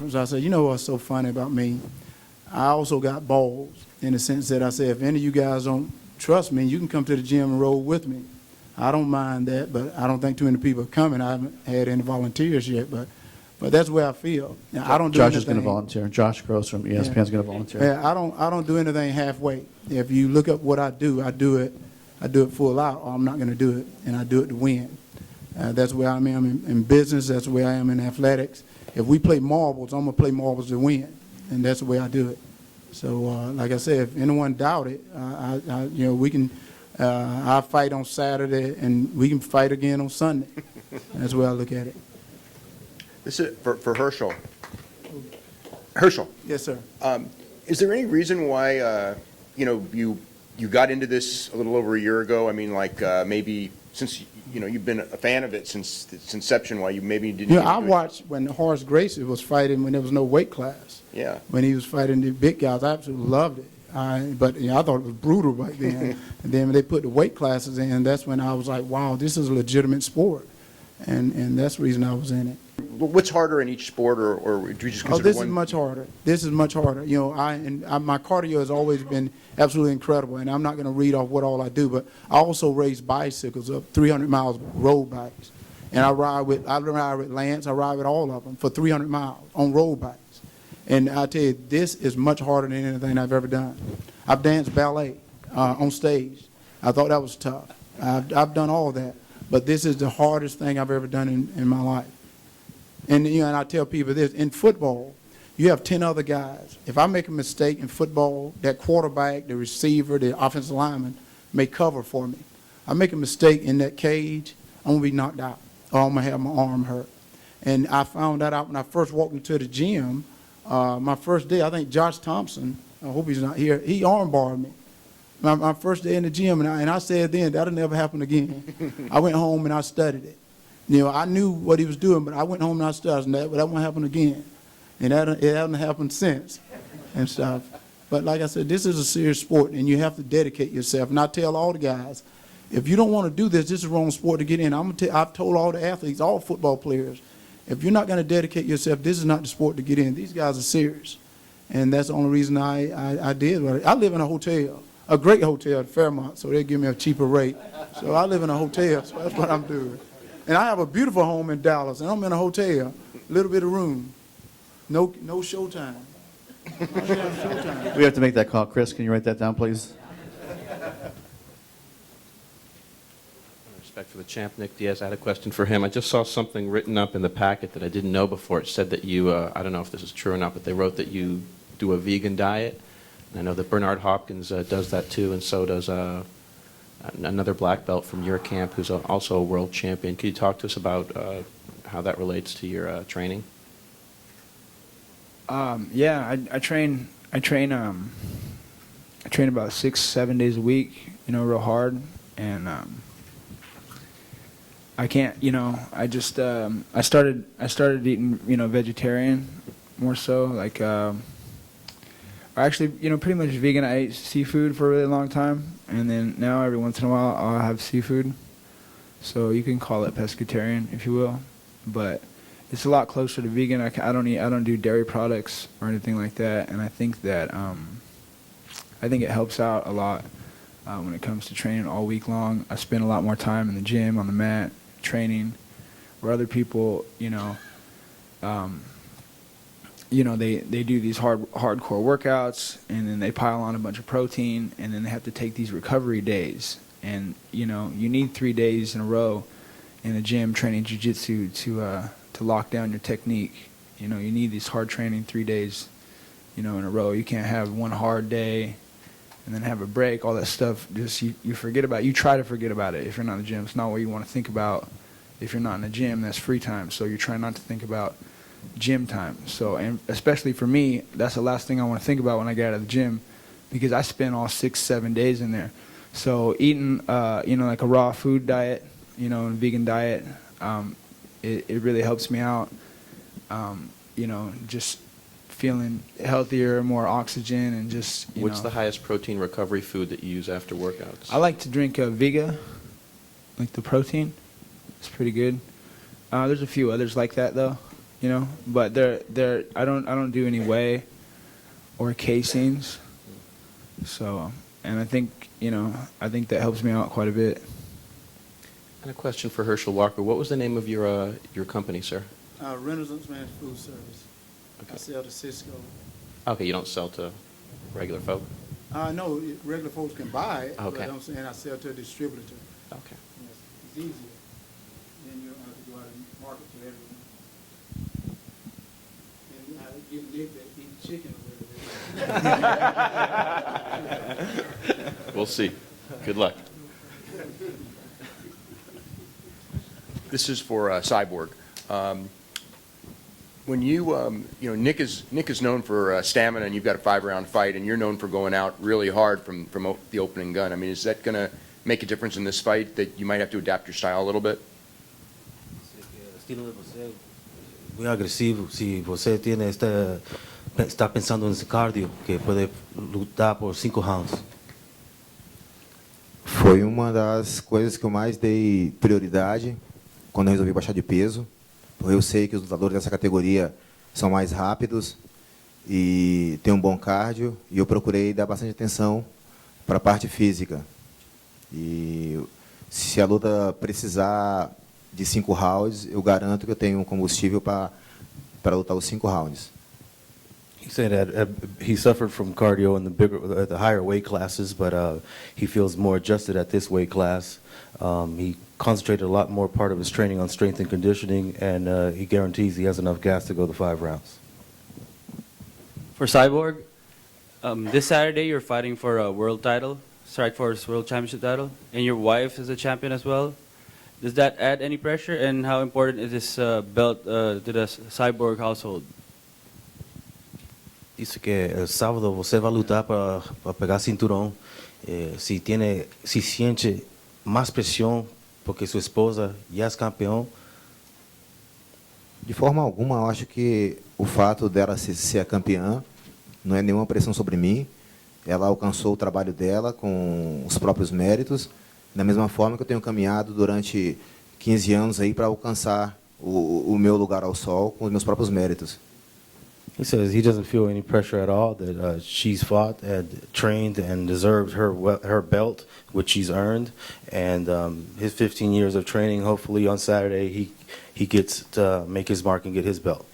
So I said, you know what's so funny about me? I also got balls in the sense that I said, if any of you guys don't trust me, you can come to the gym and roll with me. I don't mind that, but I don't think too many people are coming. I haven't had any volunteers yet, but that's where I feel. Now, I don't do Josh anything. is going to volunteer. Josh Gross from ESPN is going to volunteer. Yeah, I don't do anything halfway. If you look up what I do it full out, or I'm not going to do it, and I do it to win. That's where I am in business. That's where I am in athletics. If we play marbles, I'm going to play marbles to win, and that's the way I do it. So, like I said, if anyone doubt it, we can. I fight on Saturday, and we can fight again on Sunday. That's the way I look at it. This is for Herschel. Herschel. Yes, sir. Is there any reason why you got into this a little over a year ago? I mean, like maybe since you've been a fan of it since its inception. Why you maybe didn't? I watched when Horace Gracie was fighting when there was no weight class. Yeah. When he was fighting the big guys, I absolutely loved it. But I thought it was brutal back then. And then when they put the weight classes in, that's when I was like, wow, this is a legitimate sport. And that's the reason I was in it. What's harder in each sport, or do you just consider this one? is much harder. This is much harder. My cardio has always been absolutely incredible, and I'm not going to read off what all I do, but I also race bicycles up 300 miles, road bikes. And I ride with Lance, I ride with all of them for 300 miles on road bikes. And I tell you, this is much harder than anything I've ever done. I've danced ballet on stage. I thought that was tough. I've done all that. But this is the hardest thing I've ever done in my life. And I tell people this, in football, you have 10 other guys. If I make a mistake in football, that quarterback, the receiver, the offensive lineman may cover for me. I make a mistake in that cage, I'm going to be knocked out, or I'm going to have my arm hurt. And I found that out when I first walked into the gym. My first day, I think Josh Thompson, I hope he's not here, he armbarred me. My first day in the gym, and I said then, that'll never happen again. I went home and I studied it. I knew what he was doing, but I went home and I studied, and that won't happen again. And it hasn't happened since and stuff. But like I said, this is a serious sport, and you have to dedicate yourself. And I tell all the guys, if you don't want to do this is the wrong sport to get in. I've told all the athletes, all football players, if you're not going to dedicate yourself, this is not the sport to get in. These guys are serious. And that's the only reason I did it. I live in a hotel, a great hotel at Fairmont, so they give me a cheaper rate. So I live in a hotel, so that's what I'm doing. And I have a beautiful home in Dallas, and I'm in a hotel, a little bit of room, no showtime. I don't have showtime. We have to make that call. Chris, can you write that down, please? Respect for the champ, Nick Diaz. I had a question for him. I just saw something written up in the packet that I didn't know before. It said that you, I don't know if this is true or not, but they wrote that you do a vegan diet. And I know that Bernard Hopkins does that too, and so does another black belt from your camp who's also a world champion. Could you talk to us about how that relates to your training? Yeah, I train about 6-7 days a week, real hard, and I can't, I just I started eating, vegetarian more so, like actually, pretty much vegan. I ate seafood for a really long time, and then now every once in a while I'll have seafood. So you can call it pescatarian, if you will, but it's a lot closer to vegan. I don't do dairy products or anything like that, and I think that I think it helps out a lot when it comes to training all week long. I spend a lot more time in the gym on the mat training, where other people, they do these hardcore workouts, and then they pile on a bunch of protein, and then they have to take these recovery days. And you need 3 days in a row in the gym training jiu-jitsu to lock down your technique. You need these hard training 3 days, in a row. You can't have one hard day and then have a break. All that stuff, just you forget about. You try to forget about it if you're not in the gym. It's not what you want to think about. If you're not in the gym, that's free time. So you're trying not to think about gym time. So, and especially for me, that's the last thing I want to think about when I get out of the gym, because I spend all 6-7 days in there. So eating, like a raw food diet, and a vegan diet, it really helps me out. Just feeling healthier, more oxygen, and just, What's the highest protein recovery food that you use after workouts? I like to drink Vega, like the protein. It's pretty good. There's a few others like that, though. you know. But I don't do any weigh or casings. So, and I think, you know, I think that helps me out quite a bit. And a question for Herschel Walker. What was the name of your company, sir? Renaissance Man's Food Service. I Okay. sell to Cisco. Okay, you don't sell to regular folk? No, regular folks can buy it, Okay. but I'm saying I sell to a distributor. Okay. Yes, it's easier. Then you don't have to go out and market to everyone. And I give Nick that eat chicken or whatever. We'll see. Good luck. This is for Cyborg. When you know, Nick is known for stamina, and you've got a 5-round fight, and you're known for going out really hard from the opening gun. I mean, is that going to make a difference in this fight, that you might have to adapt your style a little bit? O estilo de você muy agresivo. Si você tiene está pensando en ese cardio, que puede lutar por 5 rounds. Foi uma das coisas que eu mais dei prioridade quando eu resolvi baixar de peso. Eu sei que os lutadores dessa categoria são mais rápidos e têm um bom cardio, e eu procurei dar bastante atenção para a parte física. E se a luta precisar de 5 rounds, eu garanto que eu tenho um combustível para lutar os 5 rounds. He said that he suffered from cardio in the higher weight classes, but he feels more adjusted at this weight class. He concentrated a lot more part of his training on strength and conditioning, and he guarantees he has enough gas to go the 5 rounds. For Cyborg, this Saturday you're fighting for a world title, Strikeforce World Championship title, and your wife is a champion as well. Does that add any pressure, and how important is this belt to the Cyborg household? Dice que el sábado você vai lutar para pegar cinturão. Si siente más presión porque su esposa ya es campeão. De forma alguma, eu acho que o fato dela ser a campeã não é nenhuma pressão sobre mim. Ela alcançou o trabalho dela com os próprios méritos, da mesma forma que eu tenho caminhado durante 15 anos aí para alcançar o meu lugar ao sol com os meus próprios méritos. He says he doesn't feel any pressure at all, that she's fought and trained and deserved her belt, which she's earned. And his 15 years of training, hopefully on Saturday, he gets to make his mark and get his belt.